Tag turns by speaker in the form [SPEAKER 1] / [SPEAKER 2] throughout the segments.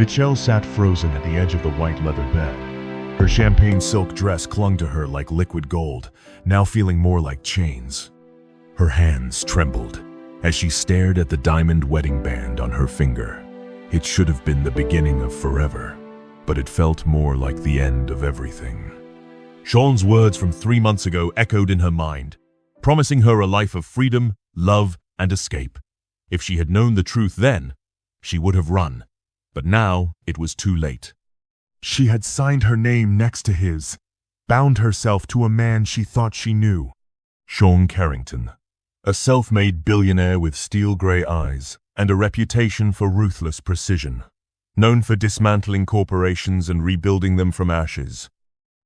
[SPEAKER 1] Michelle sat frozen at the edge of the white leather bed. Her champagne silk dress clung to her like liquid gold, now feeling more like chains. Her hands trembled as she stared at the diamond wedding band on her finger. It should have been the beginning of forever, but it felt more like the end of everything. Sean's words from 3 months ago echoed in her mind, promising her a life of freedom, love, and escape. If she had known the truth then, she would have run. But now it was too late. She had signed her name next to his, bound herself to a man she thought she knew. Sean Carrington, a self-made billionaire with steel-gray eyes and a reputation for ruthless precision, known for dismantling corporations and rebuilding them from ashes.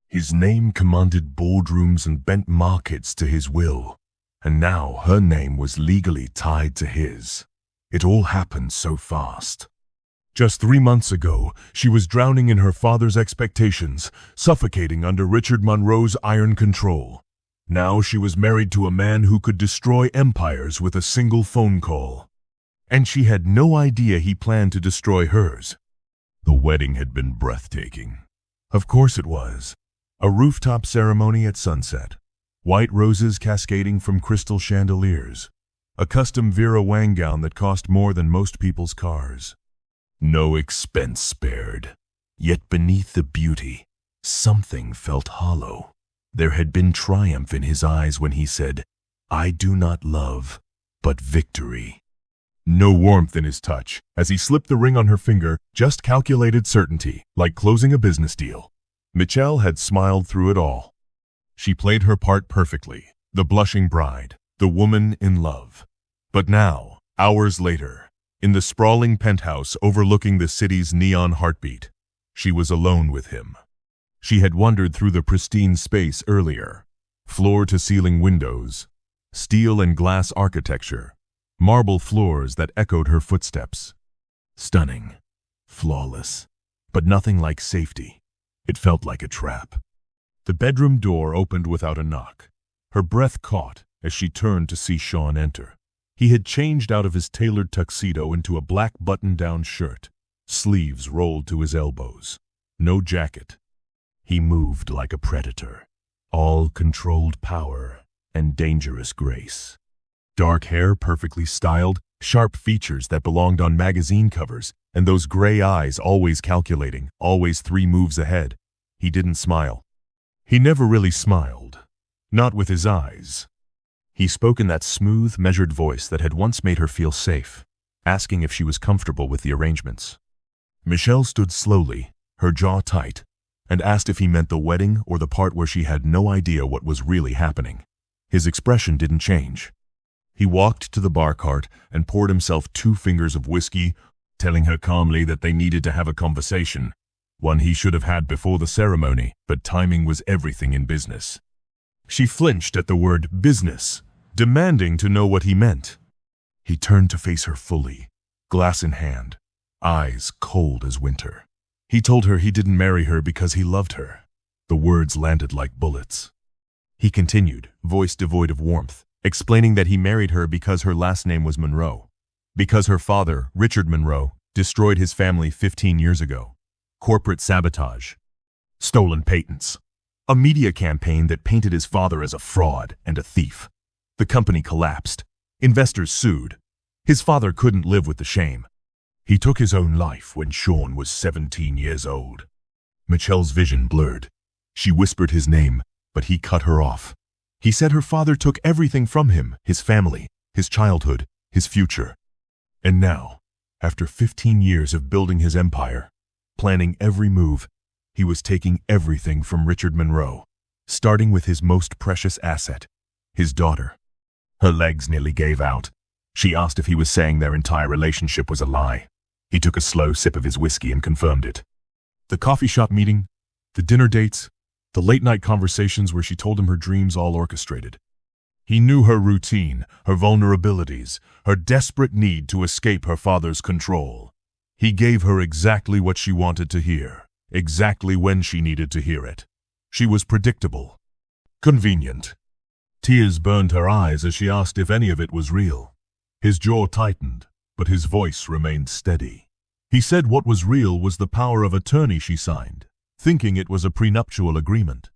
[SPEAKER 1] His name commanded boardrooms and bent markets to his will, and now her name was legally tied to his. It all happened so fast. Just 3 months ago, she was drowning in her father's expectations, suffocating under Richard Monroe's iron control. Now she was married to a man who could destroy empires with a single phone call. And she had no idea he planned to destroy hers. The wedding had been breathtaking. Of course it was. A rooftop ceremony at sunset. White roses cascading from crystal chandeliers. A custom Vera Wang gown that cost more than most people's cars. No expense spared. Yet beneath the beauty, something felt hollow. There had been triumph in his eyes when he said, "I do not love, but victory." No warmth in his touch, as he slipped the ring on her finger, just calculated certainty, like closing a business deal. Michelle had smiled through it all. She played her part perfectly, the blushing bride, the woman in love. But now, hours later, in the sprawling penthouse overlooking the city's neon heartbeat, she was alone with him. She had wandered through the pristine space earlier. Floor-to-ceiling windows, steel and glass architecture, marble floors that echoed her footsteps. Stunning, flawless, but nothing like safety. It felt like a trap. The bedroom door opened without a knock. Her breath caught as she turned to see Sean enter. He had changed out of his tailored tuxedo into a black button-down shirt, sleeves rolled to his elbows. No jacket. He moved like a predator, all controlled power and dangerous grace. Dark hair perfectly styled, sharp features that belonged on magazine covers, and those gray eyes always calculating, always 3 moves ahead. He didn't smile. He never really smiled. Not with his eyes. He spoke in that smooth, measured voice that had once made her feel safe, asking if she was comfortable with the arrangements. Michelle stood slowly, her jaw tight, and asked if he meant the wedding or the part where she had no idea what was really happening. His expression didn't change. He walked to the bar cart and poured himself 2 fingers of whiskey, telling her calmly that they needed to have a conversation, one he should have had before the ceremony, but timing was everything in business. She flinched at the word business, demanding to know what he meant. He turned to face her fully, glass in hand, eyes cold as winter. He told her he didn't marry her because he loved her. The words landed like bullets. He continued, voice devoid of warmth, explaining that he married her because her last name was Monroe. Because her father, Richard Monroe, destroyed his family 15 years ago. Corporate sabotage. Stolen patents. A media campaign that painted his father as a fraud and a thief. The company collapsed. Investors sued. His father couldn't live with the shame. He took his own life when Sean was 17 years old. Michelle's vision blurred. She whispered his name, but he cut her off. He said her father took everything from him, his family, his childhood, his future. And now, after 15 years of building his empire, planning every move, he was taking everything from Richard Monroe, starting with his most precious asset, his daughter. Her legs nearly gave out. She asked if he was saying their entire relationship was a lie. He took a slow sip of his whiskey and confirmed it. The coffee shop meeting, the dinner dates, the late-night conversations where she told him her dreams all orchestrated. He knew her routine, her vulnerabilities, her desperate need to escape her father's control. He gave her exactly what she wanted to hear, exactly when she needed to hear it. She was predictable, convenient. Tears burned her eyes as she asked if any of it was real. His jaw tightened, but his voice remained steady. He said what was real was the power of attorney she signed, thinking it was a prenuptial agreement.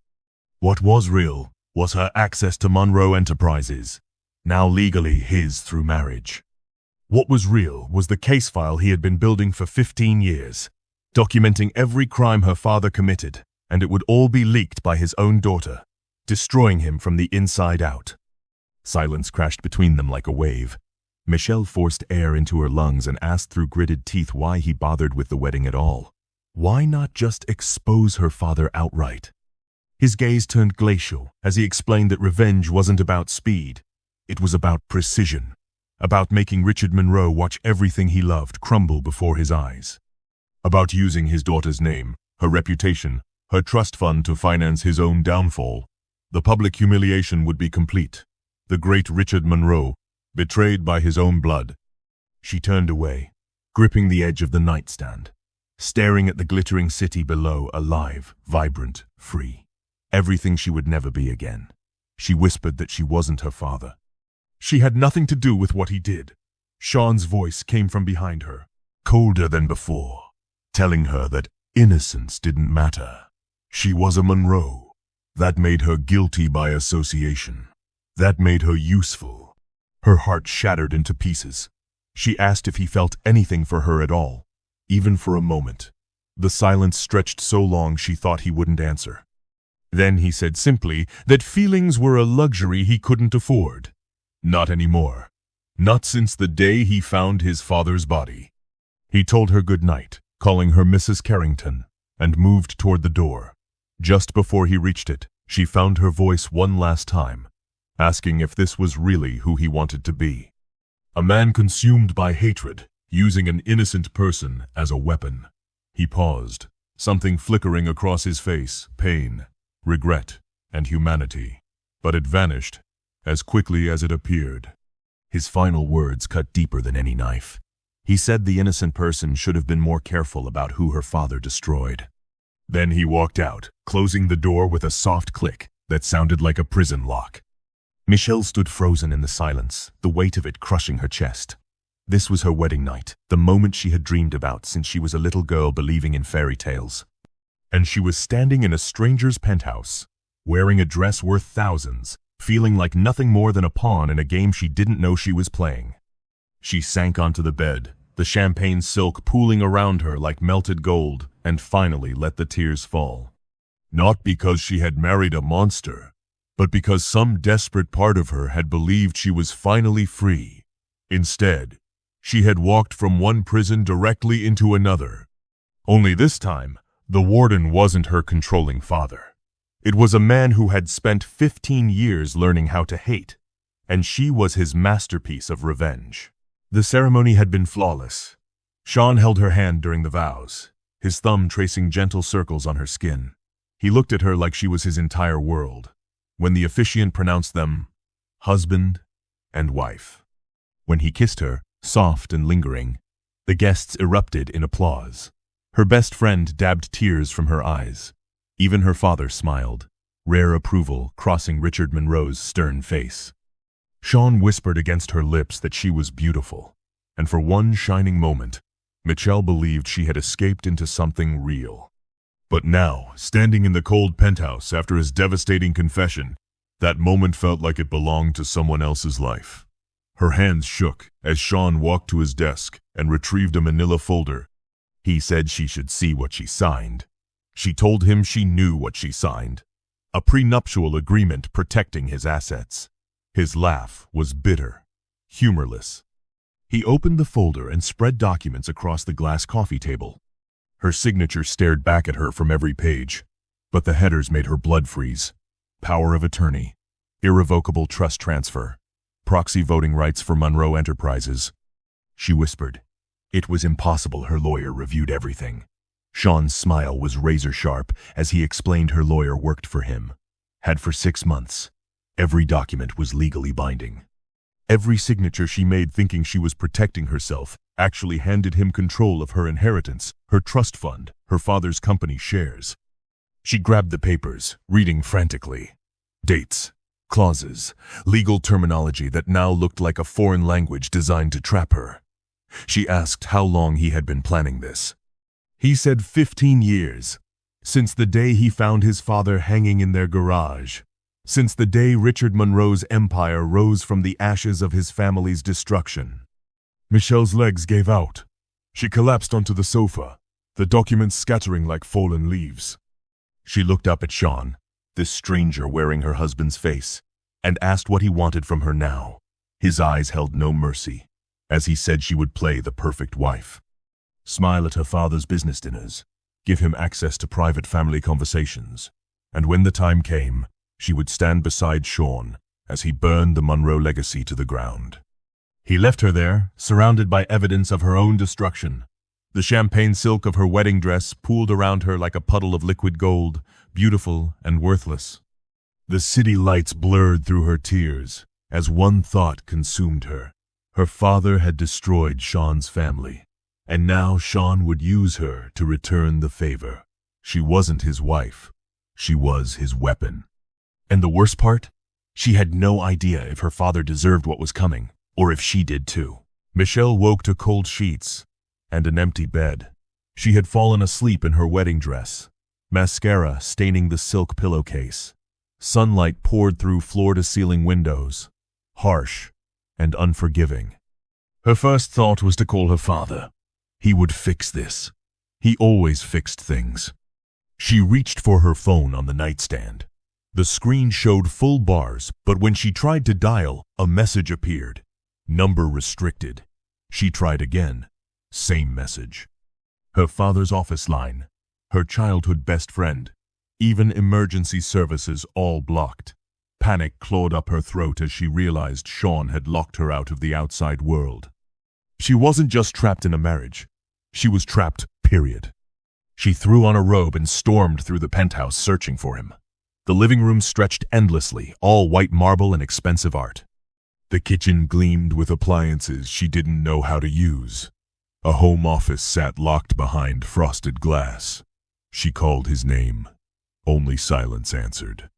[SPEAKER 1] What was real was her access to Monroe Enterprises, now legally his through marriage. What was real was the case file he had been building for 15 years, documenting every crime her father committed, and it would all be leaked by his own daughter, destroying him from the inside out. Silence crashed between them like a wave. Michelle forced air into her lungs and asked through gritted teeth why he bothered with the wedding at all. Why not just expose her father outright? His gaze turned glacial as he explained that revenge wasn't about speed. It was about precision, about making Richard Monroe watch everything he loved crumble before his eyes, about using his daughter's name, her reputation, her trust fund to finance his own downfall. The public humiliation would be complete. The great Richard Monroe, betrayed by his own blood. She turned away, gripping the edge of the nightstand, staring at the glittering city below, alive, vibrant, free. Everything she would never be again. She whispered that she wasn't her father. She had nothing to do with what he did. Sean's voice came from behind her, colder than before, telling her that innocence didn't matter. She was a Monroe. That made her guilty by association. That made her useful. Her heart shattered into pieces. She asked if he felt anything for her at all, even for a moment. The silence stretched so long she thought he wouldn't answer. Then he said simply that feelings were a luxury he couldn't afford. Not anymore. Not since the day he found his father's body. He told her good night, calling her Mrs. Carrington, and moved toward the door. Just before he reached it, she found her voice one last time, asking if this was really who he wanted to be. A man consumed by hatred, using an innocent person as a weapon. He paused, something flickering across his face, pain, regret, and humanity. But it vanished as quickly as it appeared. His final words cut deeper than any knife. He said the innocent person should have been more careful about who her father destroyed. Then he walked out, closing the door with a soft click that sounded like a prison lock. Michelle stood frozen in the silence, the weight of it crushing her chest. This was her wedding night, the moment she had dreamed about since she was a little girl believing in fairy tales. And she was standing in a stranger's penthouse, wearing a dress worth thousands, feeling like nothing more than a pawn in a game she didn't know she was playing. She sank onto the bed, the champagne silk pooling around her like melted gold, and finally let the tears fall. Not because she had married a monster, but because some desperate part of her had believed she was finally free. Instead, she had walked from one prison directly into another. Only this time, the warden wasn't her controlling father. It was a man who had spent 15 years learning how to hate, and she was his masterpiece of revenge. The ceremony had been flawless. Sean held her hand during the vows, his thumb tracing gentle circles on her skin. He looked at her like she was his entire world. When the officiant pronounced them husband and wife. When he kissed her, soft and lingering, the guests erupted in applause. Her best friend dabbed tears from her eyes. Even her father smiled, rare approval crossing Richard Monroe's stern face. Sean whispered against her lips that she was beautiful, and for one shining moment, Michelle believed she had escaped into something real. But now, standing in the cold penthouse after his devastating confession, that moment felt like it belonged to someone else's life. Her hands shook as Sean walked to his desk and retrieved a manila folder. He said she should see what she signed. She told him she knew what she signed. A prenuptial agreement protecting his assets. His laugh was bitter, humorless. He opened the folder and spread documents across the glass coffee table. Her signature stared back at her from every page, but the headers made her blood freeze. Power of attorney, irrevocable trust transfer, proxy voting rights for Monroe Enterprises. She whispered. It was impossible. Her lawyer reviewed everything. Sean's smile was razor sharp as he explained her lawyer worked for him. Had for 6 months. Every document was legally binding. Every signature she made thinking she was protecting herself actually handed him control of her inheritance, her trust fund, her father's company shares. She grabbed the papers, reading frantically. Dates, clauses, legal terminology that now looked like a foreign language designed to trap her. She asked how long he had been planning this. He said 15 years. Since the day he found his father hanging in their garage. Since the day Richard Monroe's empire rose from the ashes of his family's destruction. Michelle's legs gave out. She collapsed onto the sofa, the documents scattering like fallen leaves. She looked up at Sean, this stranger wearing her husband's face, and asked what he wanted from her now. His eyes held no mercy, as he said she would play the perfect wife. Smile at her father's business dinners, give him access to private family conversations, and when the time came, she would stand beside Sean as he burned the Monroe legacy to the ground. He left her there, surrounded by evidence of her own destruction. The champagne silk of her wedding dress pooled around her like a puddle of liquid gold, beautiful and worthless. The city lights blurred through her tears as one thought consumed her. Her father had destroyed Sean's family, and now Sean would use her to return the favor. She wasn't his wife. She was his weapon. And the worst part? She had no idea if her father deserved what was coming, or if she did too. Michelle woke to cold sheets and an empty bed. She had fallen asleep in her wedding dress, mascara staining the silk pillowcase. Sunlight poured through floor-to-ceiling windows, harsh and unforgiving. Her first thought was to call her father. He would fix this. He always fixed things. She reached for her phone on the nightstand. The screen showed full bars, but when she tried to dial, a message appeared. Number restricted. She tried again. Same message. Her father's office line. Her childhood best friend. Even emergency services all blocked. Panic clawed up her throat as she realized Sean had locked her out of the outside world. She wasn't just trapped in a marriage. She was trapped, period. She threw on a robe and stormed through the penthouse searching for him. The living room stretched endlessly, all white marble and expensive art. The kitchen gleamed with appliances she didn't know how to use. A home office sat locked behind frosted glass. She called his name. Only silence answered.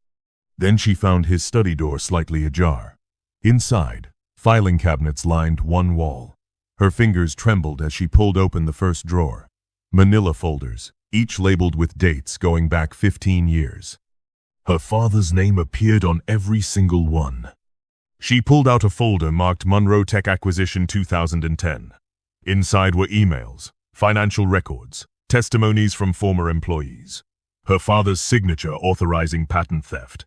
[SPEAKER 1] Then she found his study door slightly ajar. Inside, filing cabinets lined one wall. Her fingers trembled as she pulled open the first drawer. Manila folders, each labeled with dates going back 15 years. Her father's name appeared on every single one. She pulled out a folder marked Monroe Tech Acquisition 2010. Inside were emails, financial records, testimonies from former employees. Her father's signature authorizing patent theft.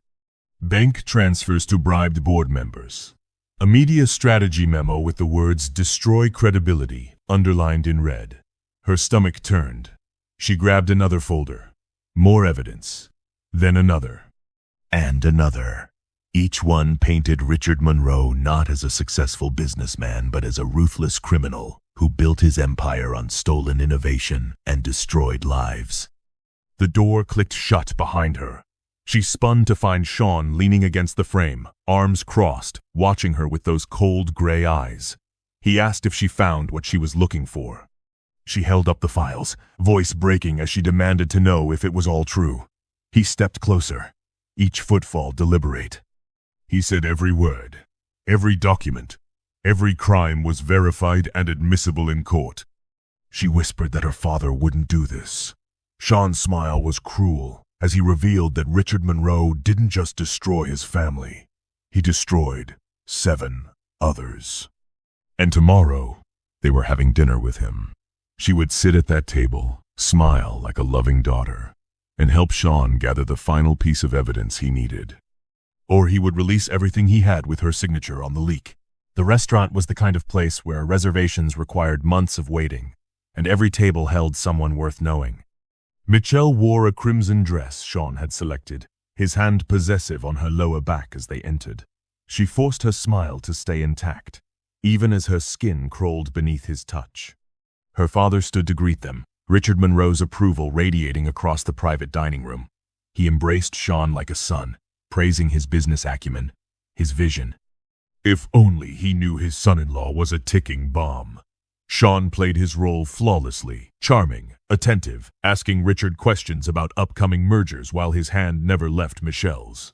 [SPEAKER 1] Bank transfers to bribed board members. A media strategy memo with the words "Destroy Credibility" underlined in red. Her stomach turned. She grabbed another folder. More evidence. Then another. And another. Each one painted Richard Monroe not as a successful businessman but as a ruthless criminal who built his empire on stolen innovation and destroyed lives. The door clicked shut behind her. She spun to find Sean leaning against the frame, arms crossed, watching her with those cold gray eyes. He asked if she found what she was looking for. She held up the files, voice breaking as she demanded to know if it was all true. He stepped closer, each footfall deliberate. He said every word, every document, every crime was verified and admissible in court. She whispered that her father wouldn't do this. Sean's smile was cruel as he revealed that Richard Monroe didn't just destroy his family. He destroyed 7 others. And tomorrow, they were having dinner with him. She would sit at that table, smile like a loving daughter, and help Sean gather the final piece of evidence he needed. Or he would release everything he had with her signature on the leak. The restaurant was the kind of place where reservations required months of waiting, and every table held someone worth knowing. Michelle wore a crimson dress Sean had selected, his hand possessive on her lower back as they entered. She forced her smile to stay intact, even as her skin crawled beneath his touch. Her father stood to greet them, Richard Monroe's approval radiating across the private dining room. He embraced Sean like a son, praising his business acumen, his vision. If only he knew his son-in-law was a ticking bomb. Sean played his role flawlessly, charming, attentive, asking Richard questions about upcoming mergers while his hand never left Michelle's.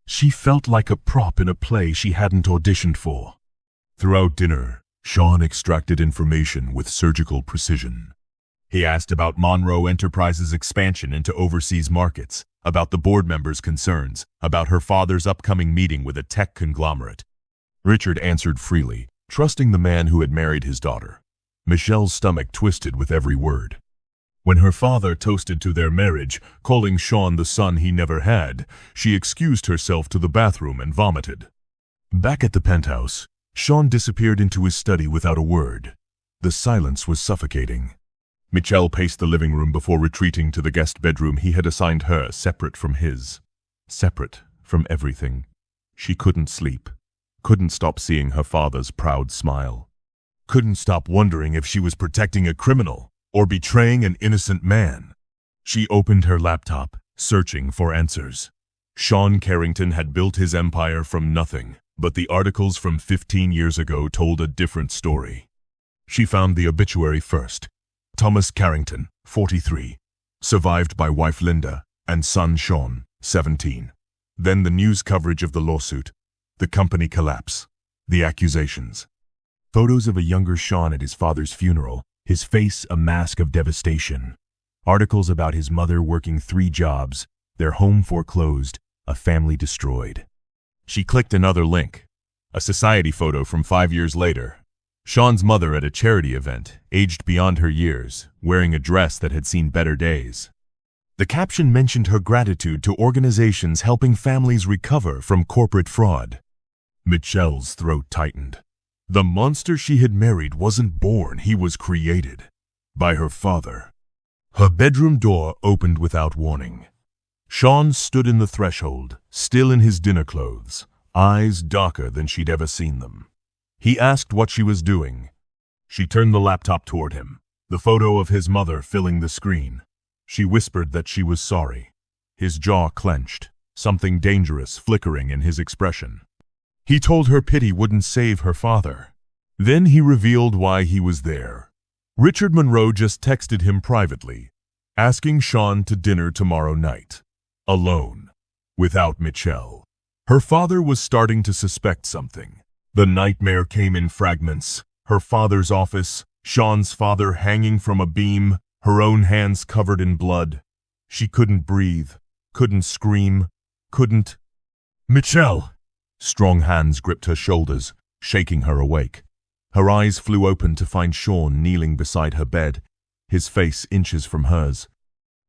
[SPEAKER 1] She felt like a prop in a play she hadn't auditioned for. Throughout dinner, Sean extracted information with surgical precision. He asked about Monroe Enterprises' expansion into overseas markets, about the board members' concerns, about her father's upcoming meeting with a tech conglomerate. Richard answered freely, trusting the man who had married his daughter. Michelle's stomach twisted with every word. When her father toasted to their marriage, calling Sean the son he never had, she excused herself to the bathroom and vomited. Back at the penthouse, Sean disappeared into his study without a word. The silence was suffocating. Michelle paced the living room before retreating to the guest bedroom he had assigned her, separate from his. Separate from everything. She couldn't sleep. Couldn't stop seeing her father's proud smile. Couldn't stop wondering if she was protecting a criminal or betraying an innocent man. She opened her laptop, searching for answers. Sean Carrington had built his empire from nothing, but the articles from 15 years ago told a different story. She found the obituary first. Thomas Carrington, 43, survived by wife Linda and son Sean, 17. Then the news coverage of the lawsuit, the company collapse, the accusations. Photos of a younger Sean at his father's funeral, his face a mask of devastation. Articles about his mother working 3 jobs, their home foreclosed, a family destroyed. She clicked another link, a society photo from 5 years later. Sean's mother at a charity event, aged beyond her years, wearing a dress that had seen better days. The caption mentioned her gratitude to organizations helping families recover from corporate fraud. Michelle's throat tightened. The monster she had married wasn't born, he was created. By her father. Her bedroom door opened without warning. Sean stood in the threshold, still in his dinner clothes, eyes darker than she'd ever seen them. He asked what she was doing. She turned the laptop toward him, the photo of his mother filling the screen. She whispered that she was sorry. His jaw clenched, something dangerous flickering in his expression. He told her pity wouldn't save her father. Then he revealed why he was there. Richard Monroe just texted him privately, asking Sean to dinner tomorrow night. Alone. Without Michelle. Her father was starting to suspect something. The nightmare came in fragments. Her father's office, Sean's father hanging from a beam, her own hands covered in blood. She couldn't breathe, couldn't scream, couldn't... Michelle! Strong hands gripped her shoulders, shaking her awake. Her eyes flew open to find Sean kneeling beside her bed, his face inches from hers.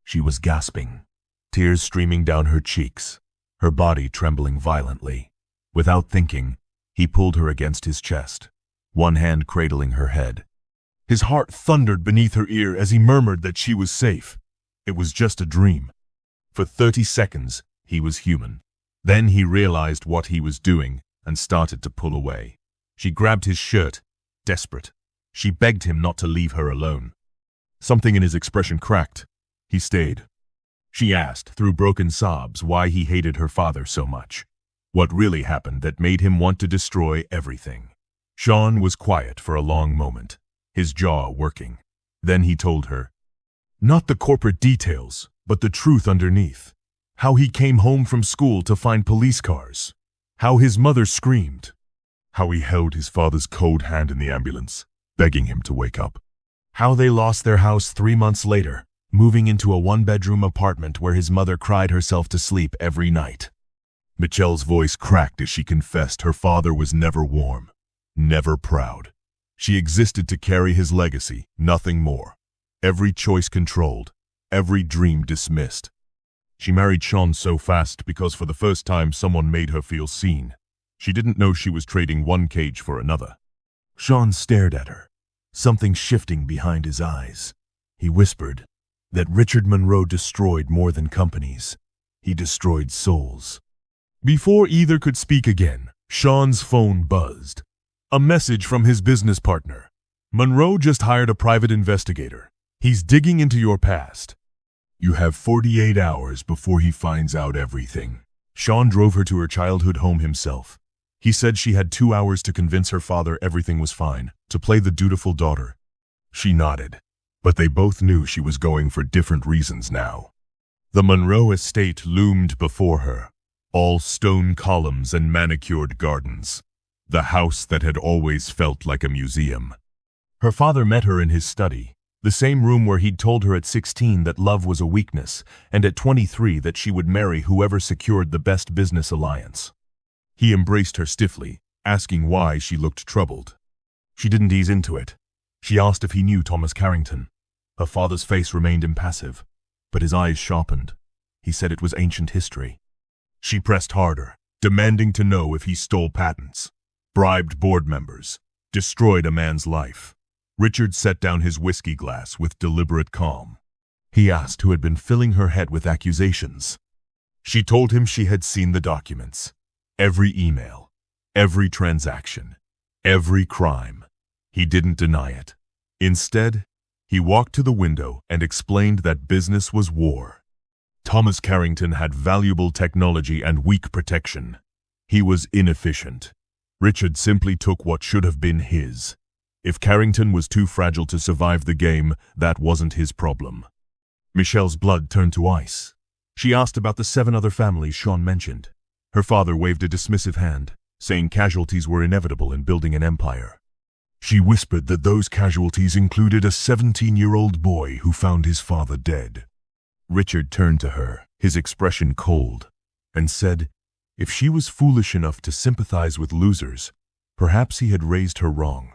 [SPEAKER 1] She was gasping, tears streaming down her cheeks, her body trembling violently. Without thinking, he pulled her against his chest, one hand cradling her head. His heart thundered beneath her ear as he murmured that she was safe. It was just a dream. For 30 seconds, he was human. Then he realized what he was doing and started to pull away. She grabbed his shirt, desperate. She begged him not to leave her alone. Something in his expression cracked. He stayed. She asked, through broken sobs, why he hated her father so much. What really happened that made him want to destroy everything. Sean was quiet for a long moment, his jaw working. Then he told her, not the corporate details, but the truth underneath. How he came home from school to find police cars. How his mother screamed. How he held his father's cold hand in the ambulance, begging him to wake up. How they lost their house 3 months later, moving into a 1-bedroom apartment where his mother cried herself to sleep every night. Michelle's voice cracked as she confessed her father was never warm, never proud. She existed to carry his legacy, nothing more. Every choice controlled, every dream dismissed. She married Sean so fast because for the first time someone made her feel seen. She didn't know she was trading one cage for another. Sean stared at her, something shifting behind his eyes. He whispered that Richard Monroe destroyed more than companies. He destroyed souls. Before either could speak again, Sean's phone buzzed. A message from his business partner. Monroe just hired a private investigator. He's digging into your past. You have 48 hours before he finds out everything. Sean drove her to her childhood home himself. He said she had 2 hours to convince her father everything was fine, to play the dutiful daughter. She nodded, but they both knew she was going for different reasons now. The Monroe estate loomed before her. All stone columns and manicured gardens. the house that had always felt like a museum. Her father met her in his study, the same room where he'd told her at 16 that love was a weakness, and at 23 that she would marry whoever secured the best business alliance. He embraced her stiffly, asking why she looked troubled. She didn't ease into it. She asked if he knew Thomas Carrington. Her father's face remained impassive, but his eyes sharpened. He said it was ancient history. She pressed harder, demanding to know if he stole patents, bribed board members, destroyed a man's life. Richard set down his whiskey glass with deliberate calm. He asked who had been filling her head with accusations. She told him she had seen the documents, every email, every transaction, every crime. He didn't deny it. Instead, he walked to the window and explained that business was war. Thomas Carrington had valuable technology and weak protection. He was inefficient. Richard simply took what should have been his. If Carrington was too fragile to survive the game, that wasn't his problem. Michelle's blood turned to ice. She asked about the 7 other families Sean mentioned. Her father waved a dismissive hand, saying casualties were inevitable in building an empire. She whispered that those casualties included a 17-year-old boy who found his father dead. Richard turned to her, his expression cold, and said, if she was foolish enough to sympathize with losers, perhaps he had raised her wrong.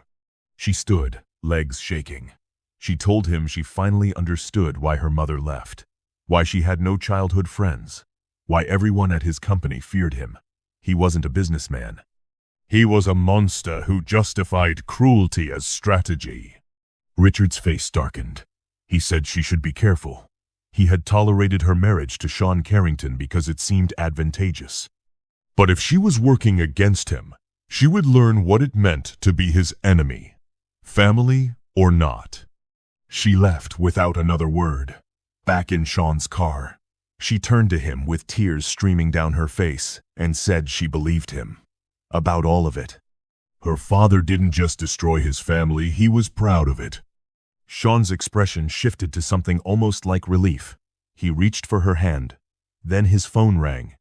[SPEAKER 1] She stood, legs shaking. She told him she finally understood why her mother left, why she had no childhood friends, why everyone at his company feared him. He wasn't a businessman. He was a monster who justified cruelty as strategy. Richard's face darkened. He said she should be careful. He had tolerated her marriage to Sean Carrington because it seemed advantageous. But if she was working against him, she would learn what it meant to be his enemy, family or not. She left without another word. Back in Sean's car, she turned to him with tears streaming down her face and said she believed him. About all of it. Her father didn't just destroy his family, he was proud of it. Sean's expression shifted to something almost like relief. He reached for her hand. Then his phone rang.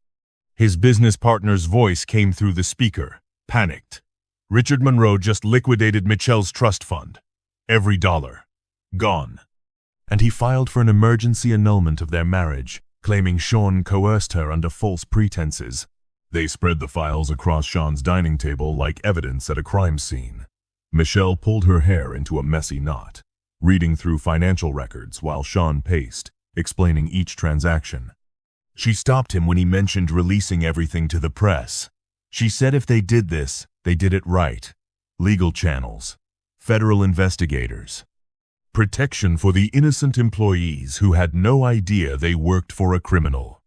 [SPEAKER 1] His business partner's voice came through the speaker, panicked. Richard Monroe just liquidated Michelle's trust fund. Every dollar. Gone. And he filed for an emergency annulment of their marriage, claiming Sean coerced her under false pretenses. They spread the files across Sean's dining table like evidence at a crime scene. Michelle pulled her hair into a messy knot, reading through financial records while Sean paced, explaining each transaction. She stopped him when he mentioned releasing everything to the press. She said if they did this, they did it right. Legal channels, federal investigators, protection for the innocent employees who had no idea they worked for a criminal.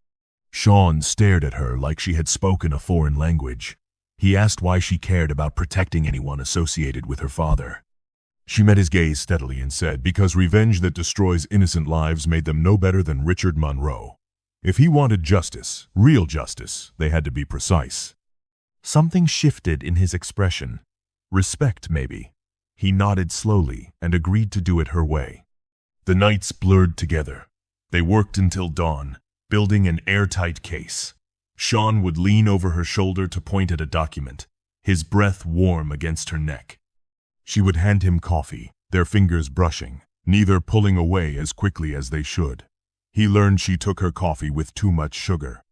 [SPEAKER 1] Sean stared at her like she had spoken a foreign language. He asked why she cared about protecting anyone associated with her father. She met his gaze steadily and said, because revenge that destroys innocent lives made them no better than Richard Monroe. If he wanted justice, real justice, they had to be precise. Something shifted in his expression. Respect, maybe. He nodded slowly and agreed to do it her way. The nights blurred together. They worked until dawn, building an airtight case. Sean would lean over her shoulder to point at a document, his breath warm against her neck. She would hand him coffee, their fingers brushing, neither pulling away as quickly as they should. He learned she took her coffee with too much sugar.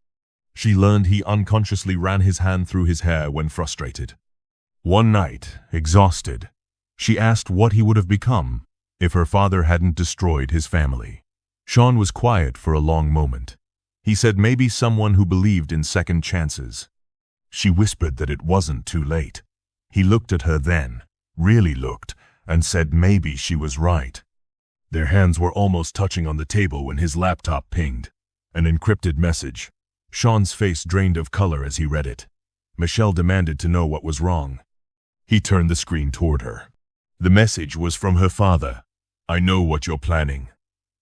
[SPEAKER 1] She learned he unconsciously ran his hand through his hair when frustrated. One night, exhausted, she asked what he would have become if her father hadn't destroyed his family. Sean was quiet for a long moment. He said maybe someone who believed in second chances. She whispered that it wasn't too late. He looked at her then, really looked, and said maybe she was right. Their hands were almost touching on the table when his laptop pinged. An encrypted message. Sean's face drained of color as he read it. Michelle demanded to know what was wrong. He turned the screen toward her. The message was from her father. I know what you're planning.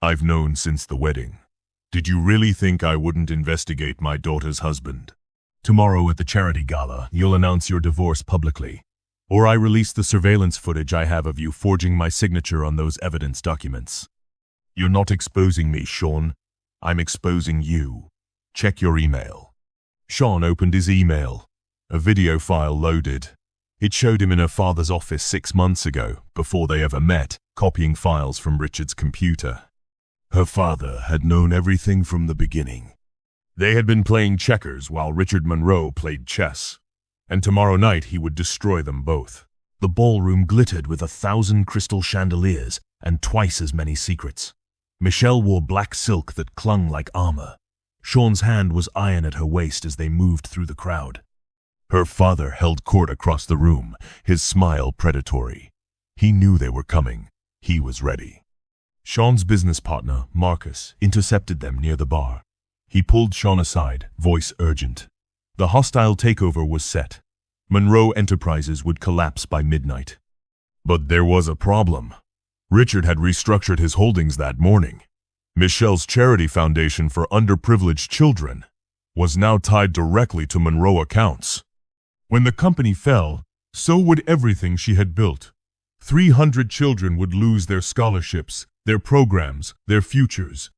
[SPEAKER 1] I've known since the wedding. Did you really think I wouldn't investigate my daughter's husband? Tomorrow at the charity gala, you'll announce your divorce publicly. Or I release the surveillance footage I have of you forging my signature on those evidence documents. You're not exposing me, Sean. I'm exposing you. Check your email. Sean opened his email. A video file loaded. It showed him in her father's office 6 months ago, before they ever met, copying files from Richard's computer. Her father had known everything from the beginning. They had been playing checkers while Richard Monroe played chess, and tomorrow night he would destroy them both. The ballroom glittered with 1,000 crystal chandeliers and twice as many secrets. Michelle wore black silk that clung like armor. Sean's hand was iron at her waist as they moved through the crowd. Her father held court across the room, his smile predatory. He knew they were coming. He was ready. Sean's business partner, Marcus, intercepted them near the bar. He pulled Sean aside, voice urgent. The hostile takeover was set. Monroe Enterprises would collapse by midnight. But there was a problem. Richard had restructured his holdings that morning. Michelle's charity foundation for underprivileged children was now tied directly to Monroe accounts. When the company fell, so would everything she had built. 300 children would lose their scholarships, their programs, their futures.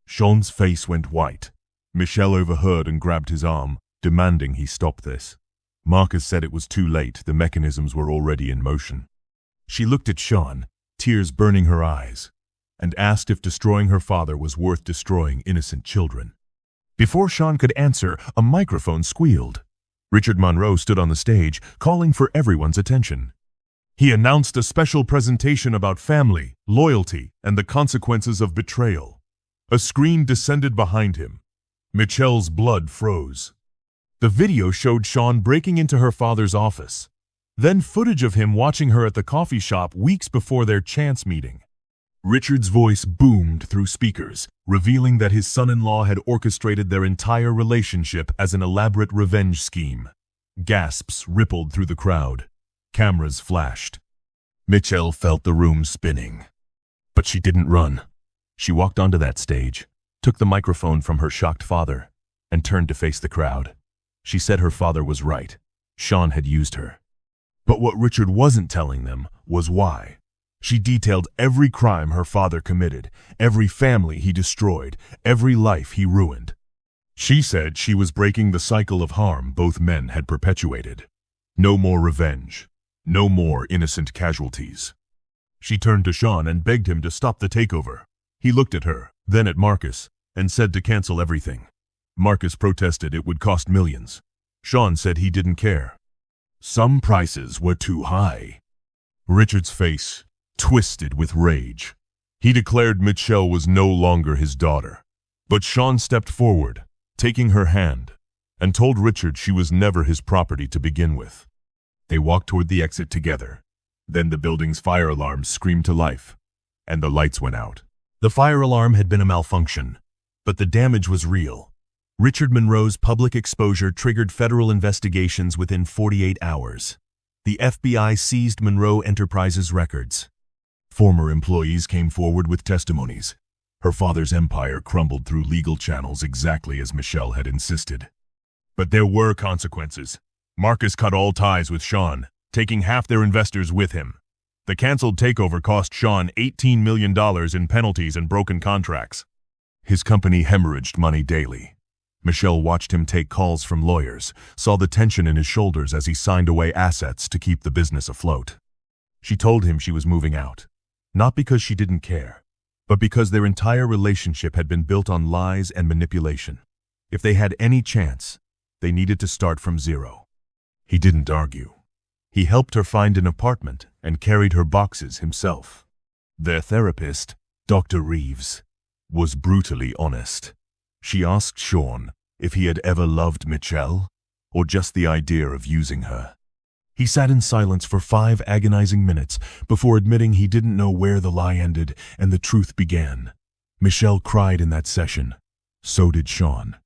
[SPEAKER 1] Sean's face went white. Michelle overheard and grabbed his arm, demanding he stop this. Marcus said it was too late, the mechanisms were already in motion. She looked at Sean, tears burning her eyes, and asked if destroying her father was worth destroying innocent children. Before Sean could answer, a microphone squealed. Richard Monroe stood on the stage, calling for everyone's attention. He announced a special presentation about family, loyalty, and the consequences of betrayal. A screen descended behind him. Michelle's blood froze. The video showed Sean breaking into her father's office, then footage of him watching her at the coffee shop weeks before their chance meeting. Richard's voice boomed through speakers, revealing that his son-in-law had orchestrated their entire relationship as an elaborate revenge scheme. Gasps rippled through the crowd. Cameras flashed. Michelle felt the room spinning. But she didn't run. She walked onto that stage, took the microphone from her shocked father, and turned to face the crowd. She said her father was right. Sean had used her. But what Richard wasn't telling them was why. She detailed every crime her father committed, every family he destroyed, every life he ruined. She said she was breaking the cycle of harm both men had perpetuated. No more revenge. No more innocent casualties. She turned to Sean and begged him to stop the takeover. He looked at her, then at Marcus, and said to cancel everything. Marcus protested it would cost millions. Sean said he didn't care. Some prices were too high. Richard's face twisted with rage. He declared Michelle was no longer his daughter. But Sean stepped forward, taking her hand, and told Richard she was never his property to begin with. They walked toward the exit together. Then the building's fire alarm screamed to life, and the lights went out. The fire alarm had been a malfunction, but the damage was real. Richard Monroe's public exposure triggered federal investigations within 48 hours. The FBI seized Monroe Enterprises records. Former employees came forward with testimonies. Her father's empire crumbled through legal channels exactly as Michelle had insisted. But there were consequences. Marcus cut all ties with Sean, taking half their investors with him. The canceled takeover cost Sean $18 million in penalties and broken contracts. His company hemorrhaged money daily. Michelle watched him take calls from lawyers, saw the tension in his shoulders as he signed away assets to keep the business afloat. She told him she was moving out, not because she didn't care, but because their entire relationship had been built on lies and manipulation. If they had any chance, they needed to start from zero. He didn't argue. He helped her find an apartment and carried her boxes himself. Their therapist, Dr. Reeves, was brutally honest. She asked Sean if he had ever loved Michelle, or just the idea of using her. He sat in silence for 5 agonizing minutes before admitting he didn't know where the lie ended and the truth began. Michelle cried in that session. So did Sean.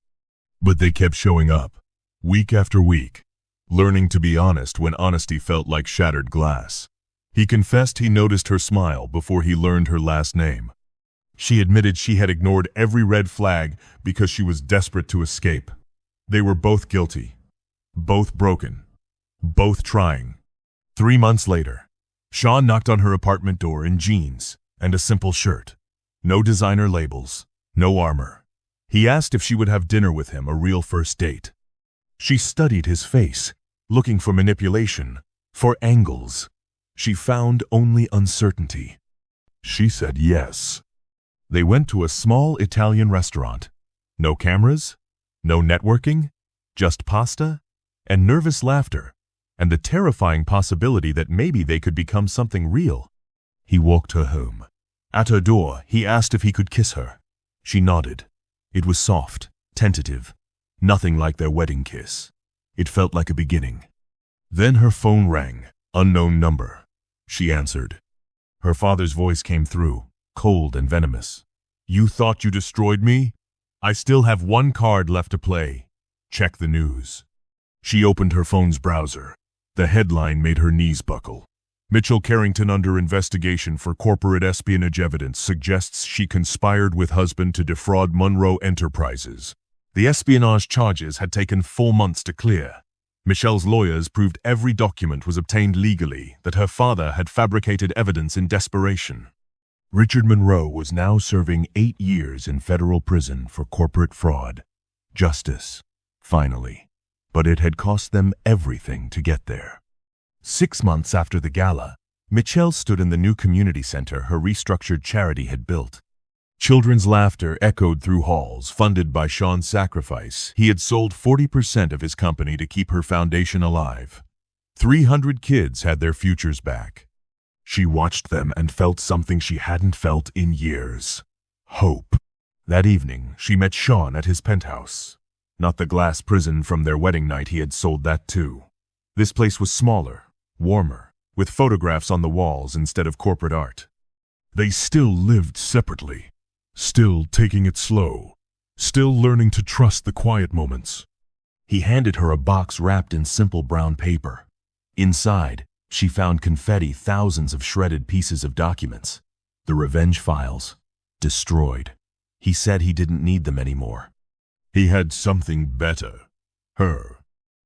[SPEAKER 1] But they kept showing up, week after week, learning to be honest when honesty felt like shattered glass. He confessed he noticed her smile before he learned her last name. She admitted she had ignored every red flag because she was desperate to escape. They were both guilty, both broken, both trying. 3 months later, Sean knocked on her apartment door in jeans and a simple shirt. No designer labels, no armor. He asked if she would have dinner with him, a real first date. She studied his face, looking for manipulation, For angles, she found only uncertainty. She said yes. They went to a small Italian restaurant. No cameras, no networking, just pasta and nervous laughter, and the terrifying possibility that maybe they could become something real. He walked her home. At her door, he asked if he could kiss her. She nodded. It was soft, tentative, nothing like their wedding kiss. It felt like a beginning. Then her phone rang. Unknown number. She answered. Her father's voice came through, cold and venomous. You thought you destroyed me? I still have one card left to play. Check the news. She opened her phone's browser. The headline made her knees buckle. Mitchell Carrington under investigation for corporate espionage evidence suggests she conspired with husband to defraud Monroe Enterprises. The espionage charges had taken 4 months to clear. Michelle's lawyers proved every document was obtained legally, that her father had fabricated evidence in desperation. Richard Monroe was now serving 8 years in federal prison for corporate fraud. Justice, finally. But it had cost them everything to get there. 6 months after the gala, Michelle stood in the new community center her restructured charity had built. Children's laughter echoed through halls, funded by Sean's sacrifice. He had sold 40% of his company to keep her foundation alive. 300 kids had their futures back. She watched them and felt something she hadn't felt in years. Hope. That evening, she met Sean at his penthouse. Not the glass prison from their wedding night, he had sold that too. This place was smaller, warmer, with photographs on the walls instead of corporate art. They still lived separately, still taking it slow, still learning to trust the quiet moments. He handed her a box wrapped in simple brown paper. Inside, she found confetti, thousands of shredded pieces of documents. The revenge files. Destroyed. He said he didn't need them anymore. He had something better. Her.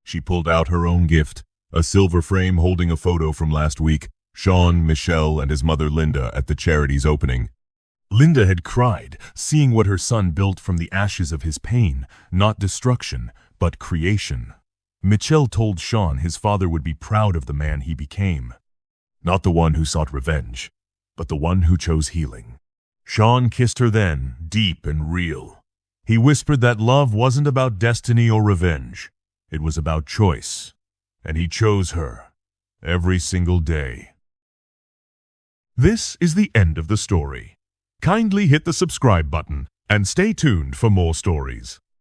[SPEAKER 1] She pulled out her own gift, a silver frame holding a photo from last week, Sean, Michelle, and his mother Linda at the charity's opening. Linda had cried, seeing what her son built from the ashes of his pain, not destruction, but creation. Michelle told Sean his father would be proud of the man he became. Not the one who sought revenge, but the one who chose healing. Sean kissed her then, deep and real. He whispered that love wasn't about destiny or revenge. It was about choice. And he chose her. Every single day. This is the end of the story. Kindly hit the subscribe button and stay tuned for more stories.